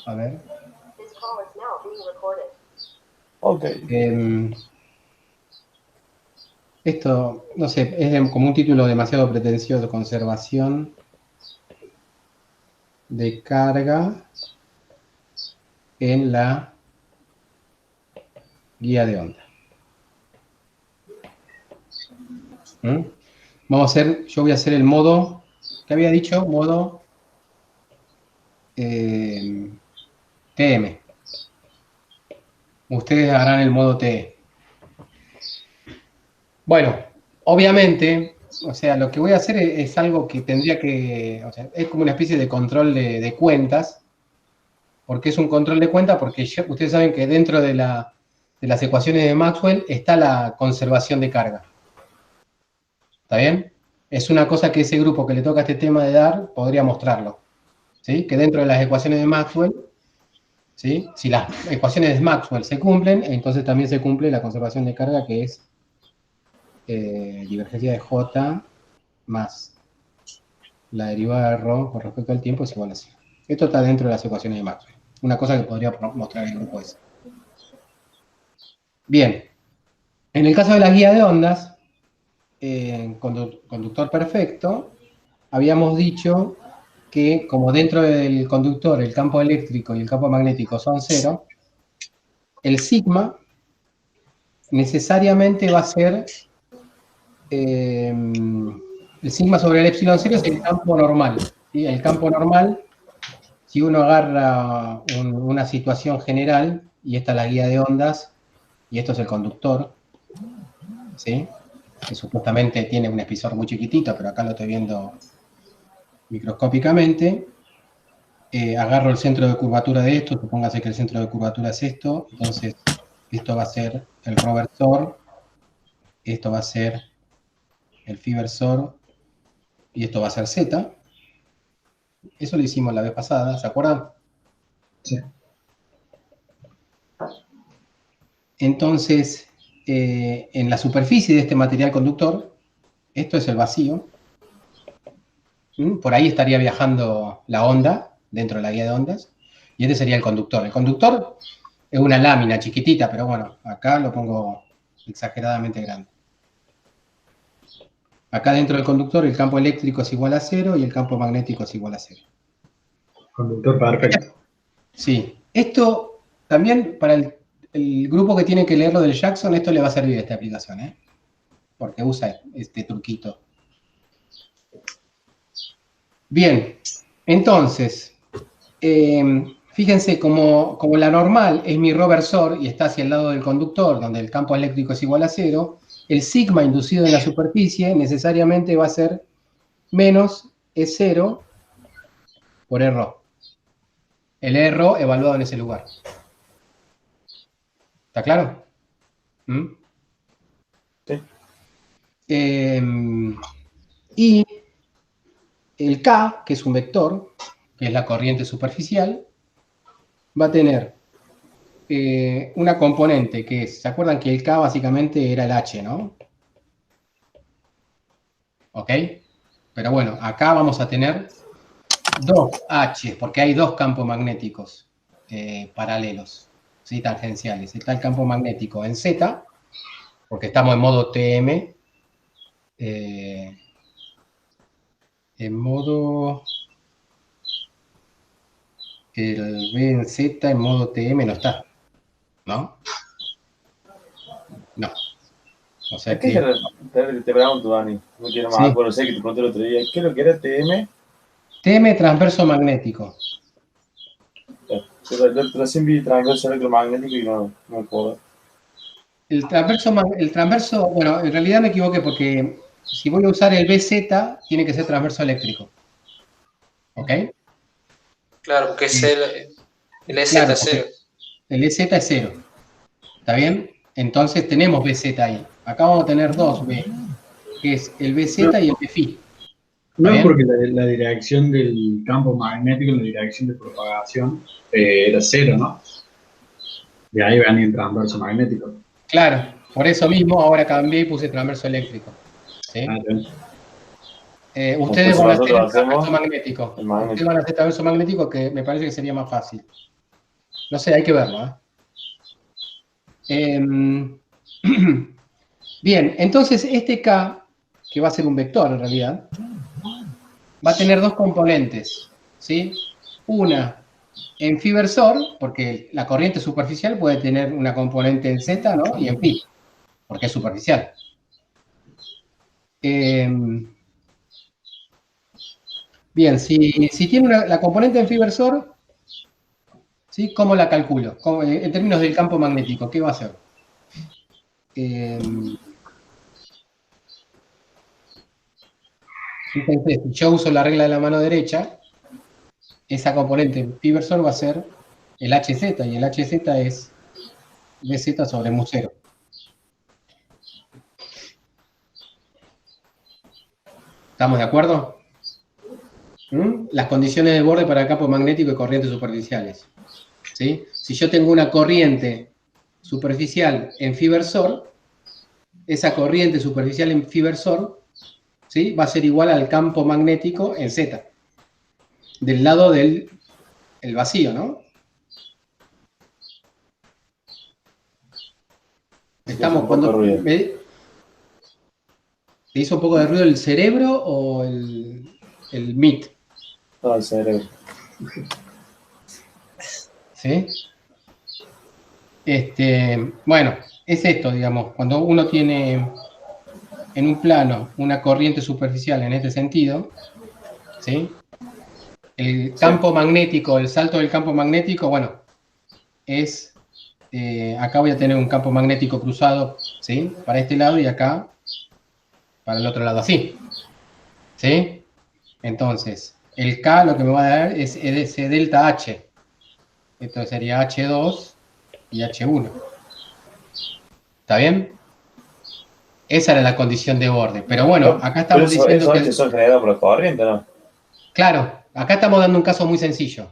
A ver. Ok. Esto, no sé, es como un título demasiado pretencioso. Conservación de carga en la guía de onda. Vamos a hacer, yo voy a hacer el modo, ¿qué había dicho? Modo TM. Ustedes harán el modo TE. Bueno, obviamente, o sea, lo que voy a hacer es algo que tendría que, o sea, es como una especie de control de cuentas. ¿Por qué es un control de cuentas? Porque ustedes saben que dentro de las ecuaciones de Maxwell está la conservación de carga. ¿Está bien? Es una cosa que ese grupo que le toca este tema de dar podría mostrarlo. ¿Sí? Que dentro de las ecuaciones de Maxwell, ¿sí? Si las ecuaciones de Maxwell se cumplen, entonces también se cumple la conservación de carga, que es divergencia de J más la derivada de ρ con respecto al tiempo es igual a 0. Esto está dentro de las ecuaciones de Maxwell. Una cosa que podría mostrar el grupo ese. Bien. En el caso de la guía de ondas, conductor perfecto, habíamos dicho que como dentro del conductor el campo eléctrico y el campo magnético son 0, el sigma necesariamente va a ser el sigma sobre el epsilon 0 es el campo normal. ¿Sí? El campo normal, si uno agarra una situación general, y esta es la guía de ondas, y esto es el conductor, ¿sí? Que supuestamente tiene un espesor muy chiquitito, pero acá lo estoy viendo microscópicamente. Agarro el centro de curvatura de esto, supóngase que el centro de curvatura es esto, entonces esto va a ser el ρ versor, esto va a ser el phi versor, y esto va a ser z. Eso lo hicimos la vez pasada, ¿se acuerdan? Sí. Entonces, en la superficie de este material conductor, esto es el vacío. Por ahí estaría viajando la onda, dentro de la guía de ondas, y este sería el conductor. El conductor es una lámina chiquitita, pero bueno, acá lo pongo exageradamente grande. Acá dentro del conductor el campo eléctrico es igual a 0 y el campo magnético es igual a 0. Conductor perfecto. Sí, esto también para el grupo que tiene que leer lo del Jackson, esto le va a servir esta aplicación, ¿eh? Porque usa este truquito. Bien, entonces, fíjense como la normal es mi ρ versor y está hacia el lado del conductor, donde el campo eléctrico es igual a 0, el sigma inducido en la superficie necesariamente va a ser menos E0 por E-ρ. El E-ρ evaluado en ese lugar. ¿Está claro? Sí. Y el K, que es un vector, que es la corriente superficial, va a tener una componente que es, ¿se acuerdan que el K básicamente era el H, ¿no? ¿Ok? Pero bueno, acá vamos a tener dos H, porque hay dos campos magnéticos paralelos, ¿sí? Tangenciales. Está el campo magnético en Z, porque estamos en modo TM, en modo... El B en Z en modo TM no está, ¿no? No. O sea ¿Qué que... te pregunto, Dani? No quiero más. Sí. Bueno, sé que te pregunté el otro día. ¿Qué es lo que era TM? TM transverso magnético. Yo recién vi transverso electromagnético y no me acuerdo. El transverso, bueno, en realidad me equivoqué porque si voy a usar el BZ, tiene que ser transverso eléctrico. ¿Ok? Claro, porque es el EZ Claro, es porque 0. el EZ es 0. ¿Está bien? Entonces tenemos BZ ahí. Acá vamos a tener dos B, que es el BZ y el BFI. No es bien? porque la dirección del campo magnético, la dirección de propagación, era 0, ¿no? De ahí venía el transverso magnético. Claro, por eso mismo ahora cambié y puse transverso eléctrico. ¿Sí? Ustedes Entonces van a hacer nosotros el transverso hacemos magnético. el Ustedes magnético. van a hacer transverso magnético, que me parece que sería más fácil. No sé, hay que verlo, ¿eh? Bien, entonces este K, que va a ser un vector en realidad, va a tener dos componentes, ¿sí? Una en phi versor, porque la corriente superficial puede tener una componente en Z, ¿no? Y en phi, porque es superficial. Bien, si tiene la componente en phi versor, ¿sí? ¿Cómo la calculo? En términos del campo magnético, ¿qué va a hacer? Fíjense, si yo uso la regla de la mano derecha, esa componente en phi versor va a ser el HZ, y el HZ es dz sobre mu 0. ¿Estamos de acuerdo? Las condiciones de borde para campo magnético y corrientes superficiales. ¿Sí? Si yo tengo una corriente superficial en phi versor, esa corriente superficial en phi versor, ¿sí? Va a ser igual al campo magnético en Z, del lado del vacío, ¿no? Estamos cuando... ¿Te hizo un poco de ruido el cerebro o el MIT? No, el cerebro. ¿Sí? Bueno, es esto, digamos, cuando uno tiene en un plano una corriente superficial en este sentido, ¿sí? El campo magnético, el salto del campo magnético, bueno, es, acá voy a tener un campo magnético cruzado, ¿sí? Para este lado y acá para el otro lado, así, ¿sí? Entonces, el K lo que me va a dar es ese delta H. Esto sería H2 y H1. ¿Está bien? Esa era la condición de borde. Pero bueno, acá estamos diciendo que... Eso son generados por la corriente, ¿no? Claro, acá estamos dando un caso muy sencillo,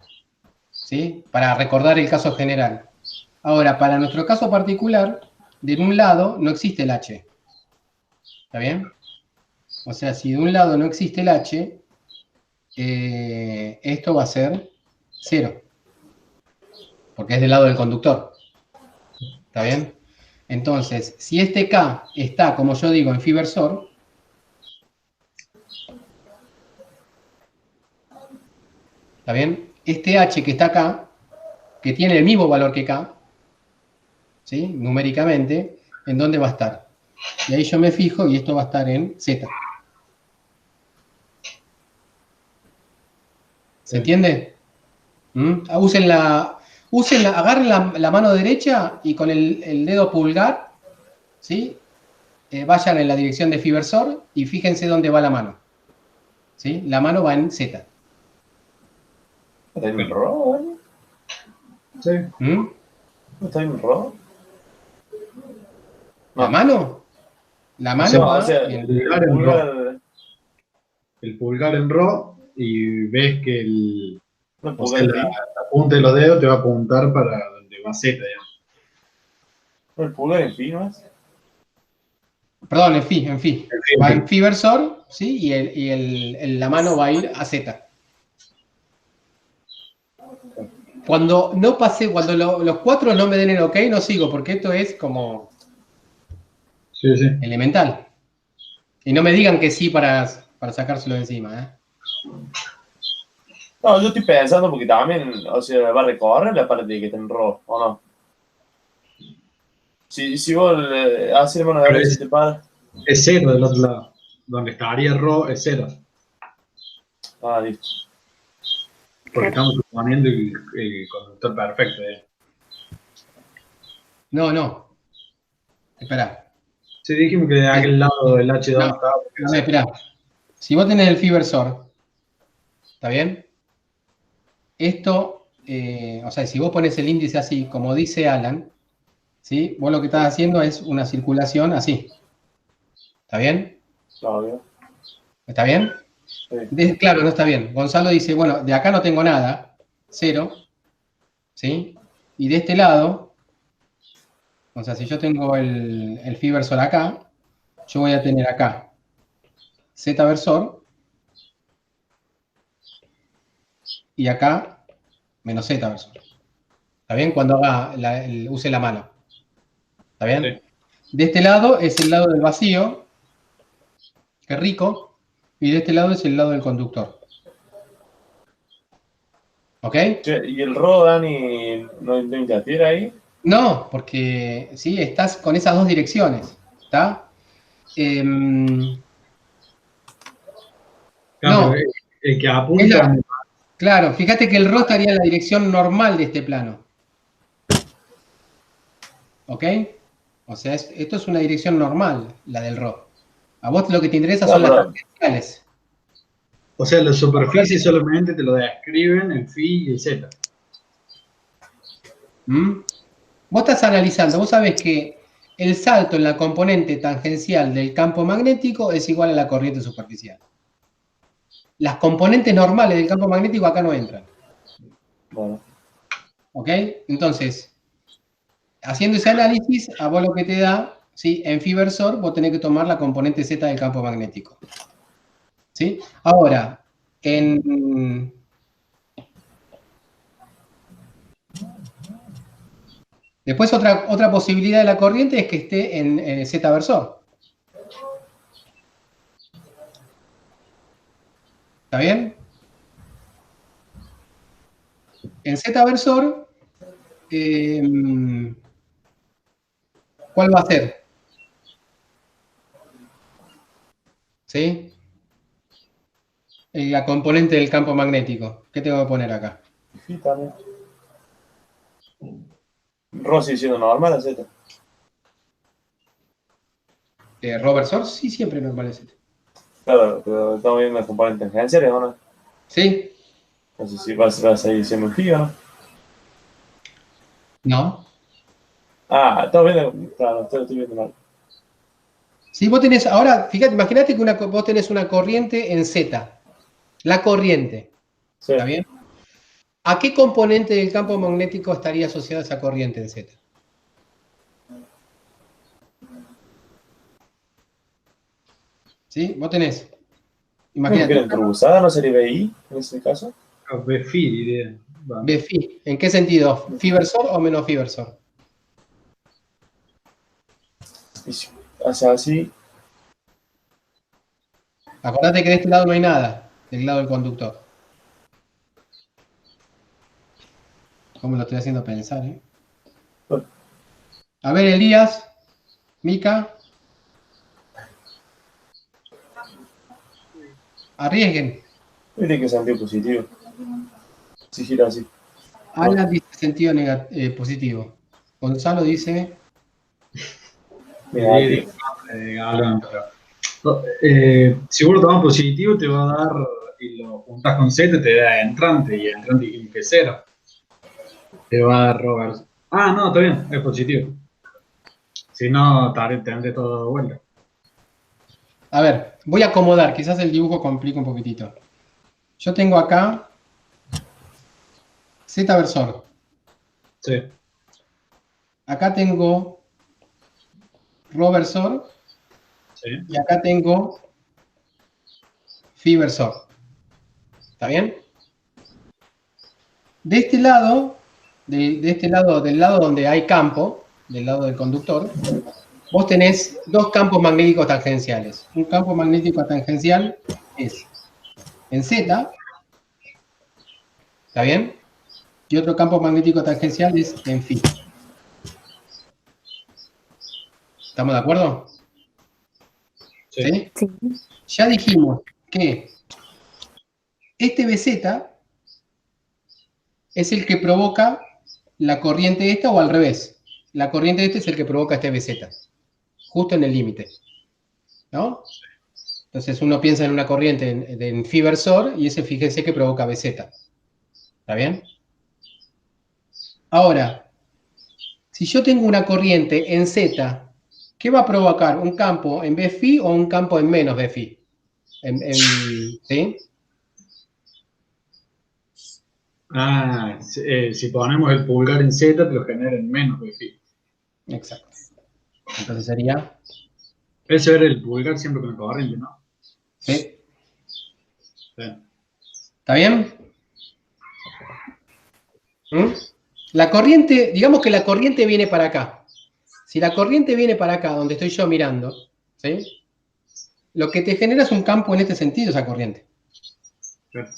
¿sí? Para recordar el caso general. Ahora, para nuestro caso particular, de un lado no existe el H. ¿Está bien? O sea, si de un lado no existe el H, esto va a ser 0. Porque es del lado del conductor. ¿Está bien? Entonces, si este K está, como yo digo, en phi versor, ¿está bien? Este H que está acá, que tiene el mismo valor que K, ¿sí? Numéricamente, ¿en dónde va a estar? Y ahí yo me fijo y esto va a estar en Z. ¿Se entiende? Agarren la mano derecha y con el dedo pulgar, ¿sí? Vayan en la dirección de phi versor y fíjense dónde va la mano. ¿Sí? La mano va en Z. ¿Está en el RO, ¿vale? Sí. ¿No está en el RO? ¿La mano? La mano sea, va o sea, en... El pulgar en RO y ves que No, o sea, la punta de los dedos te va a apuntar para donde va Z, digamos. el pulgar en fin, ¿no es? Perdón, en phi. Va en phi versor, ¿sí? Y la mano va a ir a Z. Cuando no pase, cuando los cuatro no me den el OK, no sigo, porque esto es como Sí. elemental. Y no me digan que sí para sacárselo de encima, ¿eh? No, yo estoy pensando porque también, o sea, va a recorrer la parte de que está en RO, ¿o no? Si vos haces mano de derecha y te paras. Es 0 del otro lado. Donde estaría RO es 0. Ah, listo. Porque estamos suponiendo el conductor perfecto. No. Espera. Sí, dijimos que de aquel lado del H2 No, estaba. a ver, espera. Si vos tenés el phi versor, ¿está bien? Esto, o sea, si vos pones el índice así, como dice Alan, ¿sí? Vos lo que estás haciendo es una circulación así. ¿Está bien? Claro, ¿Está bien? sí. Claro, no está bien. Gonzalo dice, bueno, de acá no tengo nada, 0, ¿sí? Y de este lado, o sea, si yo tengo el phi versor acá, yo voy a tener acá Z versor y acá menos Z versor. ¿Está bien? Cuando use la mano. ¿Está bien? Sí. De este lado es el lado del vacío. Qué rico. Y de este lado es el lado del conductor. ¿Ok? Che, ¿y el RO, Dani, no interfiere ahí? No, porque sí, estás con esas dos direcciones. ¿Está? No, Claro, pero el que es apunta, claro, fíjate que el RO estaría en la dirección normal de este plano. ¿Ok? O sea, esto es una dirección normal, la del RO. A vos lo que te interesa No, son las pero, tangenciales. o sea, la superficie solamente te lo describen el phi y el z. ¿Mm? Vos estás analizando, vos sabés que el salto en la componente tangencial del campo magnético es igual a la corriente superficial. Las componentes normales del campo magnético acá no entran. bueno, ¿Ok? Entonces, haciendo ese análisis, a vos lo que te da, ¿sí? En phi versor, vos tenés que tomar la componente Z del campo magnético. ¿Sí? Ahora, después otra posibilidad de la corriente es que esté en Z versor. ¿Está bien? En Z versor, ¿cuál va a ser? ¿Sí? La componente del campo magnético. ¿Qué tengo que poner acá? sí, también. RO sigue siendo normal, la Z. ¿Roversor? Sí, siempre normal es Z. Claro, pero estamos viendo las componentes tangenciales, ¿o no? ¿Sí? Entonces sí va a seguir siendo un phi, ¿o no? No. Ah, estamos viendo, claro, estoy viendo mal. Si vos tenés, ahora, fíjate, imagínate que vos tenés una corriente en Z. La corriente. Sí, ¿Está bien? ¿A qué componente del campo magnético estaría asociada esa corriente en Z? ¿Sí? Vos tenés. ¿cómo que Imagínate. era intrusada? ¿No sería BI en ese caso? B phi, diría. Va. Phi. ¿En qué sentido? ¿Phi versor o menos phi versor? Y si hace así, Acordate que de este lado no hay nada, del lado del conductor. ¿Cómo lo estoy haciendo pensar, eh? A ver, Elías, Mica, arriesguen. tiene que sentido positivo. Si gira así. Alan dice sentido positivo. Gonzalo dice Negativo. Hablan, pero, si vos lo tomas positivo, te va a dar, y lo juntas con Z, te da entrante, y entrante dijimos que es 0. Te va a dar Roberts. Ah, no, está bien, es positivo. Si no, tendré todo de vuelta. a ver, voy a acomodar, quizás el dibujo complica un poquitito. Yo tengo acá Z versor. Sí, Acá tengo Rho versor sí. y acá tengo Phi versor. ¿Está bien? De este lado, de este lado, del lado donde hay campo, del lado del conductor, vos tenés dos campos magnéticos tangenciales. Un campo magnético tangencial es en Z, ¿está bien? Y otro campo magnético tangencial es en phi. ¿Estamos de acuerdo? Sí. ¿Sí? Sí. Ya dijimos que este BZ es el que provoca la corriente esta o al revés. La corriente esta es el que provoca este BZ, justo en el límite. ¿No? Entonces uno piensa en una corriente en phi versor y ese fíjense que provoca BZ. ¿Está bien? Ahora, si yo tengo una corriente en Z, ¿qué va a provocar? ¿Un campo en B phi o un campo en menos B phi? ¿Sí? Ah, si ponemos el pulgar en Z, te lo genera en menos de phi. Exacto. Entonces sería, Eso era el pulgar siempre con la corriente, ¿no? ¿sí? Sí. ¿Está bien? ¿Mm? La corriente, digamos que la corriente viene para acá. Si la corriente viene para acá, donde estoy yo mirando, ¿sí? Lo que te genera es un campo en este sentido, esa corriente. Claro.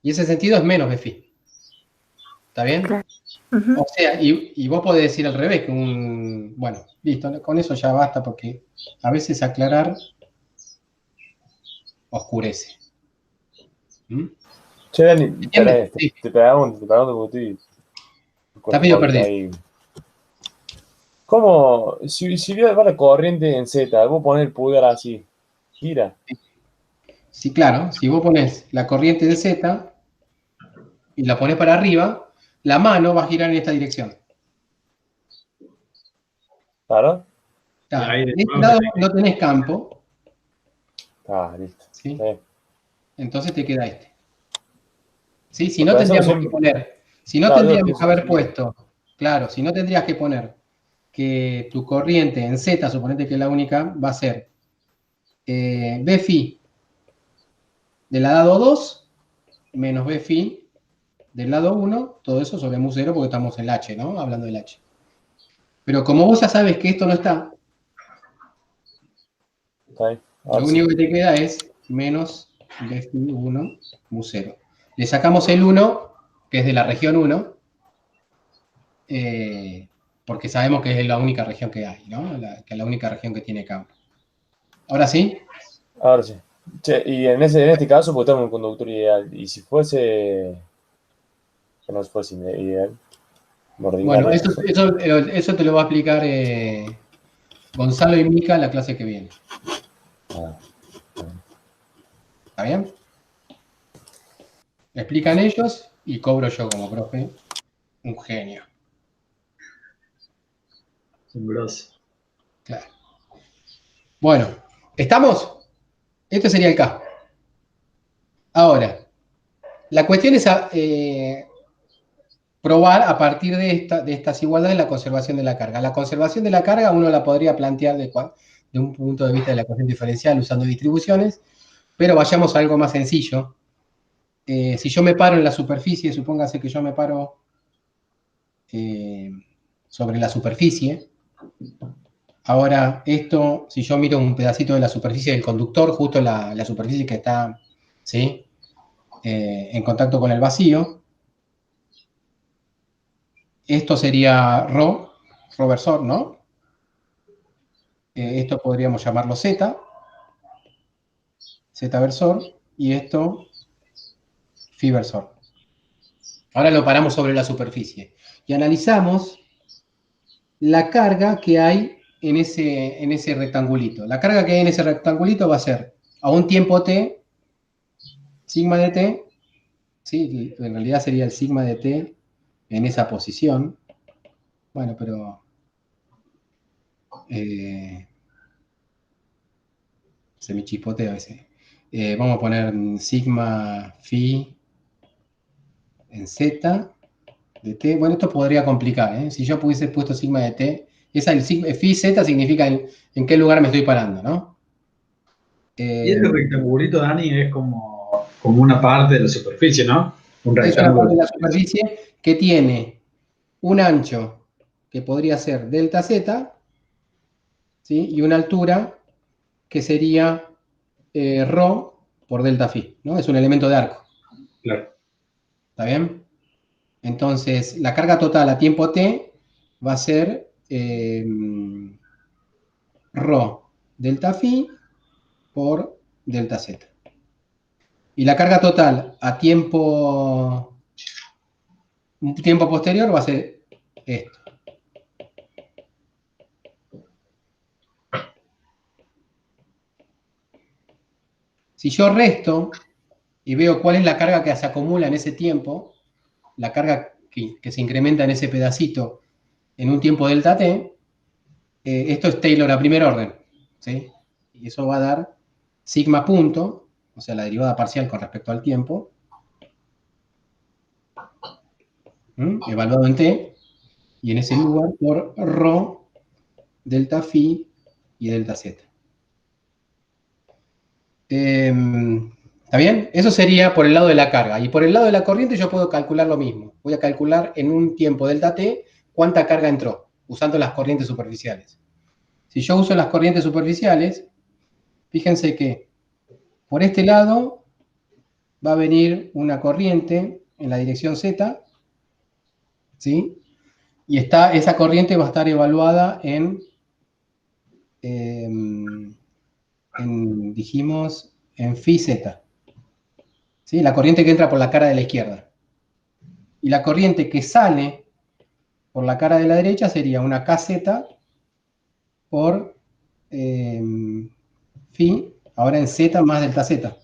Y ese sentido es menos de phi. ¿Está bien? Claro. Ujú. O sea, y vos podés decir al revés, que bueno, listo, con eso ya basta, porque a veces aclarar oscurece. ¿Mm? Che, Dani, ¿Entiendes? Sí, te pregunto porque estoy con está un medio poquito perdido. ahí. ¿Cómo? Si va la corriente en Z, vos poner el pulgar así, gira. Sí, claro, si vos pones la corriente de Z y la pones para arriba, la mano va a girar en esta dirección. ¿Claro? Y Está. ahí De de este nuevo lado no tenés campo, Listo. ¿sí? Entonces te queda este. ¿Sí? Si Lo no pensamos tendríamos que siempre. poner, si no Claro, yo lo tendríamos que pienso haber siempre. puesto, claro, si no tendrías que poner que tu corriente en Z, suponete que es la única, va a ser B phi del lado 2 menos B phi del lado 1, todo eso sobre mu 0 porque estamos en el H, ¿no? Hablando del H. Pero como vos ya sabes que esto no está, Está ahí. Ahora lo sí. único que te queda es menos B phi 1 mu 0. Le sacamos el 1, que es de la región 1, porque sabemos que es la única región que hay, ¿no? Que es la única región que tiene campo. ¿Ahora sí? Ahora sí. Che, y en este caso, pues tenemos un conductor ideal. Y si fuese. Que no fuese ideal. Bueno, Ordinario. eso te lo va a explicar Gonzalo y Mica la clase que viene. Ah, ¿Está bien? Explican ellos y cobro yo como profe. Un genio. Asombroso. Claro. Bueno, ¿estamos? Este sería el K. Ahora, la cuestión es probar a partir de estas igualdades la conservación de la carga. La conservación de la carga uno la podría plantear de un punto de vista de la ecuación diferencial usando distribuciones, pero vayamos a algo más sencillo. Si yo me paro en la superficie, supóngase que yo me paro sobre la superficie. Ahora, esto, si yo miro un pedacito de la superficie del conductor, justo la superficie que está, ¿sí? En contacto con el vacío, esto sería ρ versor, ¿no? Esto podríamos llamarlo Z versor, y esto phi versor. Ahora lo paramos sobre la superficie y analizamos la carga que hay en ese rectangulito. La carga que hay en ese rectangulito va a ser a un tiempo t, sigma de t, ¿sí? En realidad sería el sigma de t en esa posición. Bueno, pero se me chispotea a veces. Vamos a poner sigma phi en z de t. Bueno, esto podría complicar, ¿eh? Si yo hubiese puesto sigma de t, phi z significa en qué lugar me estoy parando, ¿no? Y este rectangulito, Dani, es como una parte de la superficie, ¿no? Un Es una rectángulo. parte de la superficie que tiene un ancho que podría ser delta z, ¿sí? Y una altura que sería ρ por delta phi, ¿no? Es un elemento de arco. Claro. ¿Está bien? Entonces, la carga total a tiempo t va a ser ρ delta phi por delta z. Y la carga total a un tiempo posterior va a ser esto. Si yo resto y veo cuál es la carga que se acumula en ese tiempo, la carga que se incrementa en ese pedacito en un tiempo delta t, esto es Taylor a primer orden, ¿sí? Y eso va a dar sigma punto, o sea, la derivada parcial con respecto al tiempo, evaluado en t, y en ese lugar por ρ, delta phi y delta z. ¿Está bien? Eso sería por el lado de la carga. Y por el lado de la corriente yo puedo calcular lo mismo. voy a calcular en un tiempo delta t cuánta carga entró, usando las corrientes superficiales. Si yo uso las corrientes superficiales, fíjense que por este lado va a venir una corriente en la dirección z, ¿sí? Y esa corriente va a estar evaluada dijimos, en phi z. ¿Sí? La corriente que entra por la cara de la izquierda. Y la corriente que sale por la cara de la derecha sería una kz por phi, ahora en z más delta z.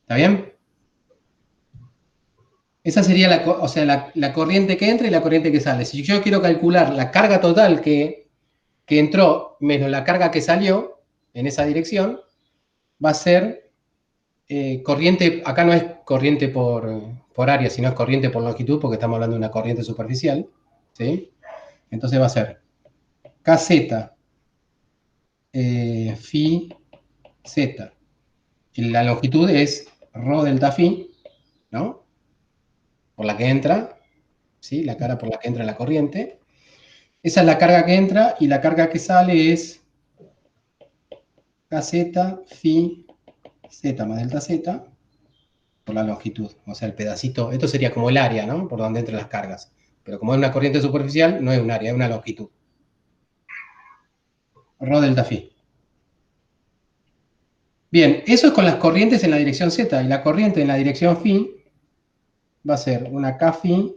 ¿Está bien? Esa sería la corriente que entra y la corriente que sale. Si yo quiero calcular la carga total que entró menos la carga que salió en esa dirección, va a ser corriente, acá no es corriente por área, sino es corriente por longitud, porque estamos hablando de una corriente superficial, ¿sí? Entonces va a ser kz phi z. La longitud es rho delta phi, ¿no? Por la que entra, ¿sí? La cara por la que entra la corriente. Esa es la carga que entra y la carga que sale es kz phi z más delta z por la longitud, o sea, el pedacito, esto sería como el área, ¿no? Por donde entran las cargas. Pero como es una corriente superficial, no es un área, es una longitud. Rho delta phi. Bien, eso es con las corrientes en la dirección z, y la corriente en la dirección phi va a ser una k phi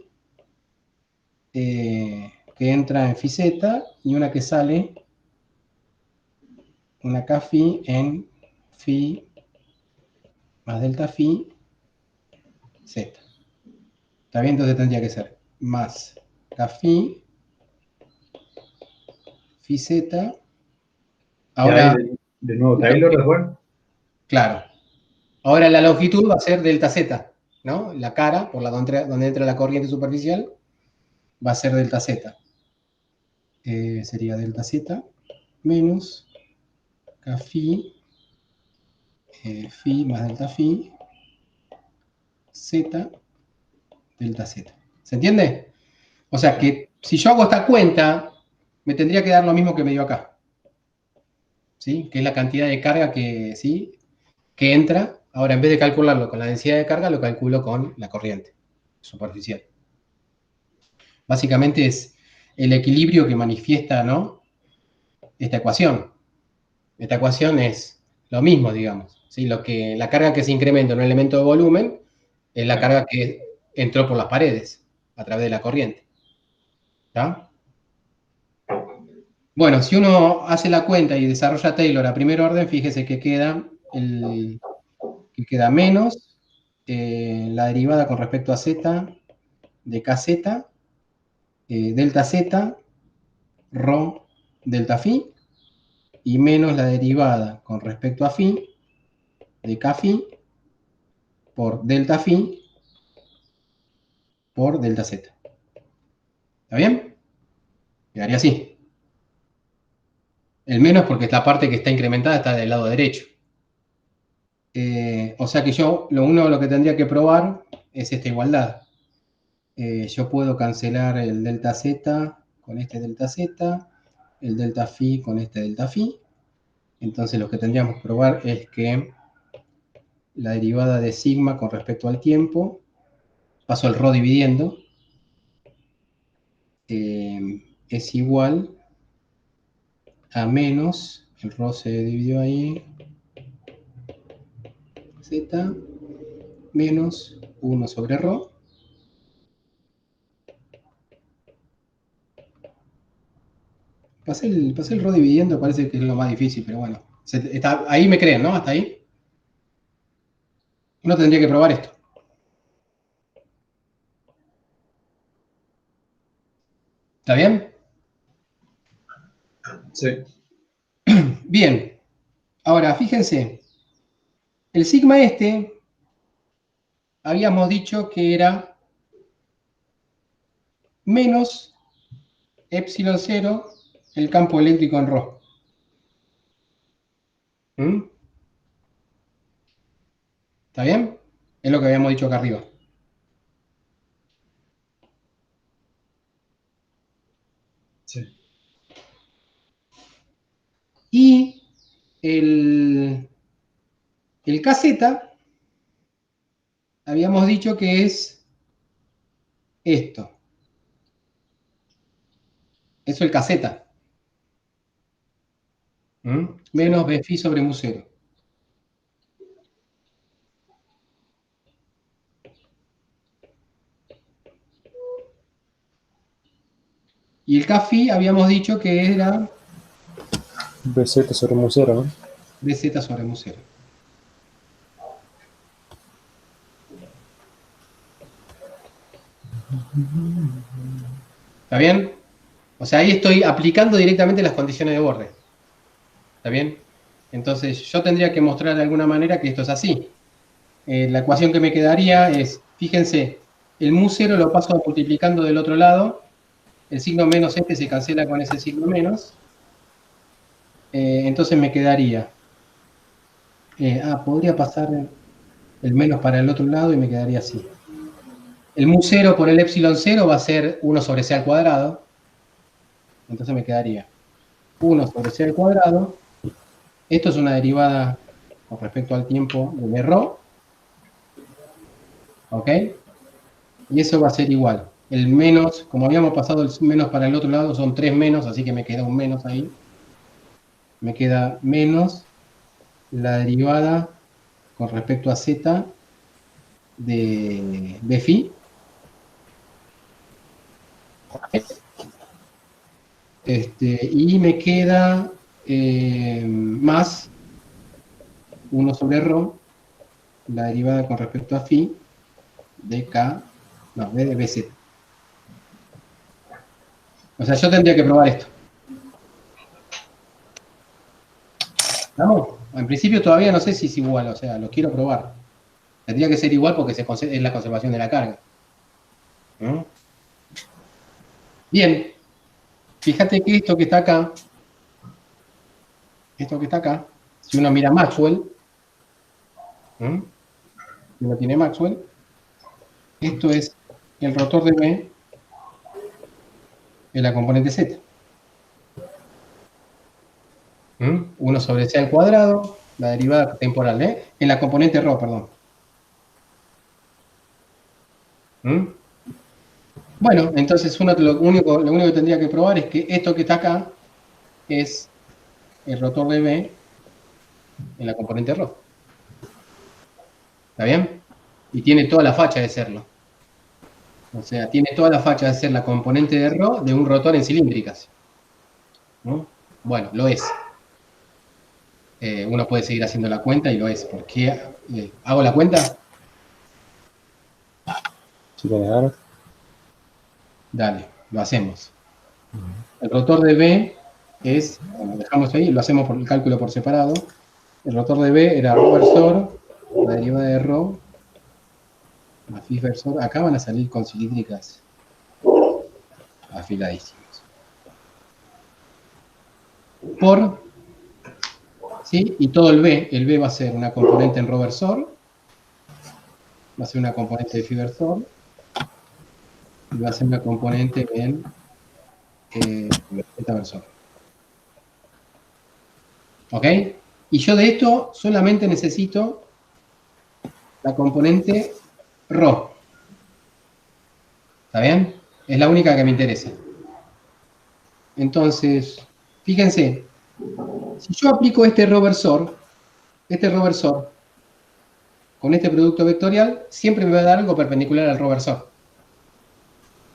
que entra en phi z y una que sale, una k phi en phi más delta phi z. ¿Está bien? Entonces tendría que ser más k phi z. Ahora, de nuevo Taylor después. claro. Ahora la longitud va a ser delta z, ¿no? La cara, por donde entra la corriente superficial, va a ser delta z. Sería delta z menos k phi, phi más delta phi, z, delta z. ¿Se entiende? O sea que si yo hago esta cuenta, me tendría que dar lo mismo que me dio acá. ¿Sí? Que es la cantidad de carga ¿sí? que entra. Ahora, en vez de calcularlo con la densidad de carga, lo calculo con la corriente superficial. Básicamente es el equilibrio que manifiesta, ¿no? Esta ecuación. Esta ecuación es lo mismo, digamos. ¿Sí? La carga que se incrementa en un elemento de volumen es la carga que entró por las paredes a través de la corriente. ¿Está? Bueno, si uno hace la cuenta y desarrolla Taylor a primer orden, fíjese que queda menos la derivada con respecto a z de kz, delta z, rho delta phi, y menos la derivada con respecto a phi de k phi por delta phi por delta z. ¿Está bien? Quedaría así. El menos porque la parte que está incrementada está del lado derecho. O sea que yo lo que tendría que probar es esta igualdad. Yo puedo cancelar el delta z con este delta z, el delta phi con este delta phi. Entonces lo que tendríamos que probar es que la derivada de sigma con respecto al tiempo, paso el rho dividiendo, es igual a menos, el rho se dividió ahí, z, menos 1 sobre rho, pasé el rho dividiendo, parece que es lo más difícil, pero bueno, ahí me creen, ¿no? Hasta ahí. Uno tendría que probar esto. ¿Está bien? Sí. Bien. Ahora, fíjense, el sigma habíamos dicho que era menos epsilon 0 el campo eléctrico en rho. ¿Mm? ¿Está bien? Es lo que habíamos dicho acá arriba. Sí. Y el kz, habíamos dicho que es esto. Eso es el kz. Menos Bφ sobre mu0. Y el Kφ habíamos dicho que era BZ sobre mu0, ¿no? Bz sobre mu0. ¿Está bien? O sea, ahí estoy aplicando directamente las condiciones de borde. ¿Está bien? Entonces, yo tendría que mostrar de alguna manera que esto es así. La ecuación que me quedaría es, fíjense, el mu0 lo paso multiplicando del otro lado. El signo menos este se cancela con ese signo menos. Entonces me quedaría... podría pasar el menos para el otro lado y me quedaría así. El mu0 por el epsilon 0 va a ser 1 sobre c al cuadrado. Entonces me quedaría 1 sobre c al cuadrado. Esto es una derivada con respecto al tiempo de ρ. ¿Ok? Y eso va a ser igual. El menos, como habíamos pasado el menos para el otro lado, son 3 menos, así que me queda un menos ahí. Me queda menos la derivada con respecto a z de Bφ. Y me queda más 1 sobre ρ, la derivada con respecto a phi de k, no, de Bz. O sea, yo tendría que probar esto. ¿Estamos? En principio todavía no sé si es igual, o sea, lo quiero probar. Tendría que ser igual porque es la conservación de la carga. ¿Mm? Bien. Fíjate que esto que está acá, si uno mira Maxwell, si uno tiene Maxwell, esto es el rotor de B en la componente Z. 1 sobre c al cuadrado, la derivada temporal, en la componente ρ, perdón. Bueno, entonces lo único que tendría que probar es que esto que está acá es el rotor de B en la componente ρ. ¿Está bien? Y tiene toda la facha de serlo. O sea, tiene toda la facha de ser la componente de ρ de un rotor en cilíndricas. Bueno, lo es. Uno puede seguir haciendo la cuenta y lo es. ¿Por qué? ¿Hago la cuenta? Si quieres dar. Dale, lo hacemos. El rotor de B es, lo dejamos ahí, lo hacemos por el cálculo por separado. El rotor de B era ρ versor, la derivada de ρ, más phi versor. Acá van a salir con cilíndricas afiladísimas. Por, ¿sí? Y todo el B va a ser una componente en ρ versor, va a ser una componente de phi versor, y va a ser una componente en zeta versor. ¿Ok? Y yo de esto solamente necesito la componente ρ. ¿Está bien? Es la única que me interesa. Entonces, fíjense, si yo aplico este ρ versor, con este producto vectorial, siempre me va a dar algo perpendicular al ρ versor.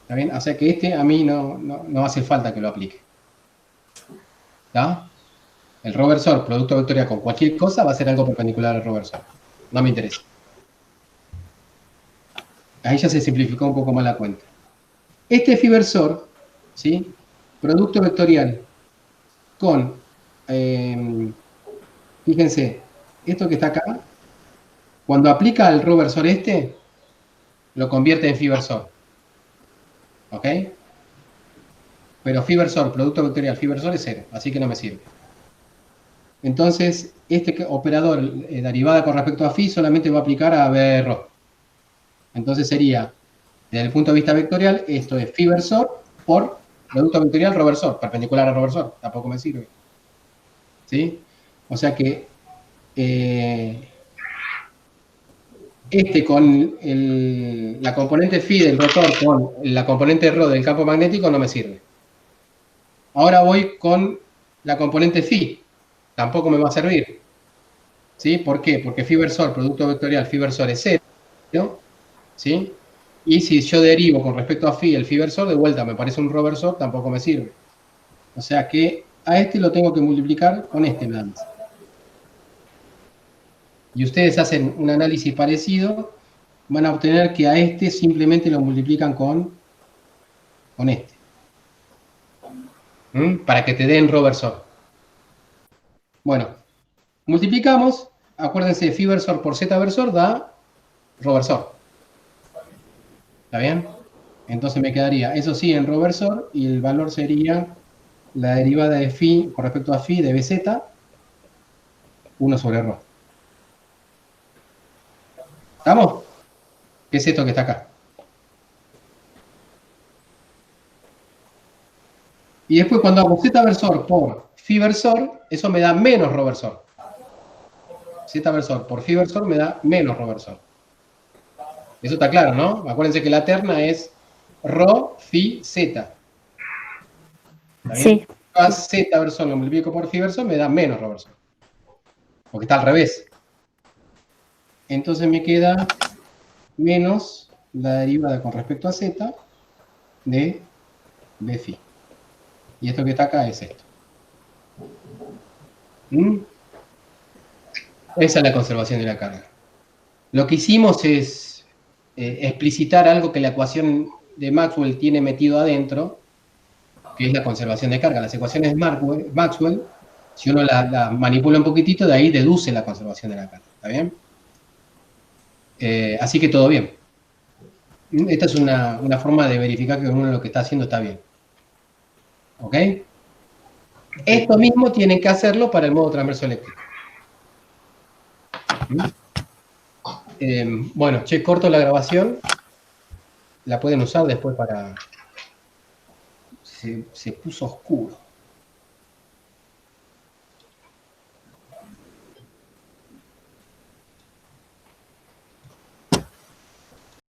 ¿Está bien? O sea que a mí no hace falta que lo aplique. ¿Está? El ρ versor, producto vectorial con cualquier cosa, va a ser algo perpendicular al ρ versor. No me interesa. Ahí ya se simplificó un poco más la cuenta. Este phi versor, ¿sí? Producto vectorial con, fíjense, esto que está acá, cuando aplica al ρ versor lo convierte en phi versor. ¿Ok? Pero phi versor, producto vectorial, phi versor es 0, así que no me sirve. Entonces, este operador derivada con respecto a phi solamente va a aplicar a b ρ. Entonces sería, desde el punto de vista vectorial, esto es phi versor por Producto vectorial reversor, perpendicular a reversor, tampoco me sirve. ¿Sí? O sea que con la componente phi del rotor con la componente ρ del campo magnético no me sirve. Ahora voy con la componente phi, tampoco me va a servir. ¿Sí? ¿Por qué? Porque phi versor, producto vectorial, phi versor es 0, ¿sí? Y si yo derivo con respecto a phi el phi versor, de vuelta me parece un ρ versor, tampoco me sirve. O sea que a este lo tengo que multiplicar con este nada más. Y ustedes hacen un análisis parecido, van a obtener que a este simplemente lo multiplican con este. Para que te den ρ versor. Bueno, multiplicamos, acuérdense, phi versor por z versor da ρ versor. ¿Está bien? Entonces me quedaría, eso sí, en ρ versor, y el valor sería la derivada de phi con respecto a phi de bz, 1 sobre ρ. ¿Estamos? ¿Qué es esto que está acá? Y después cuando hago z versor por phi versor, eso me da menos ρ versor. Z versor por phi versor me da menos ρ versor. Eso está claro, ¿no? Acuérdense que la terna es ρ phi z. Sí. A z versor lo multiplico por phi versor, me da menos ρ versor. Porque está al revés. Entonces me queda menos la derivada con respecto a z de phi. Y esto que está acá es esto. Esa es la conservación de la carga. Lo que hicimos es explicitar algo que la ecuación de Maxwell tiene metido adentro, que es la conservación de carga. Las ecuaciones de Maxwell, si uno las manipula un poquitito, de ahí deduce la conservación de la carga. ¿Está bien? Así que todo bien. Esta es una forma de verificar que uno lo que está haciendo está bien. ¿Ok? Esto mismo tienen que hacerlo para el modo transverso eléctrico. Bueno, corto la grabación. La pueden usar después para... Se puso oscuro.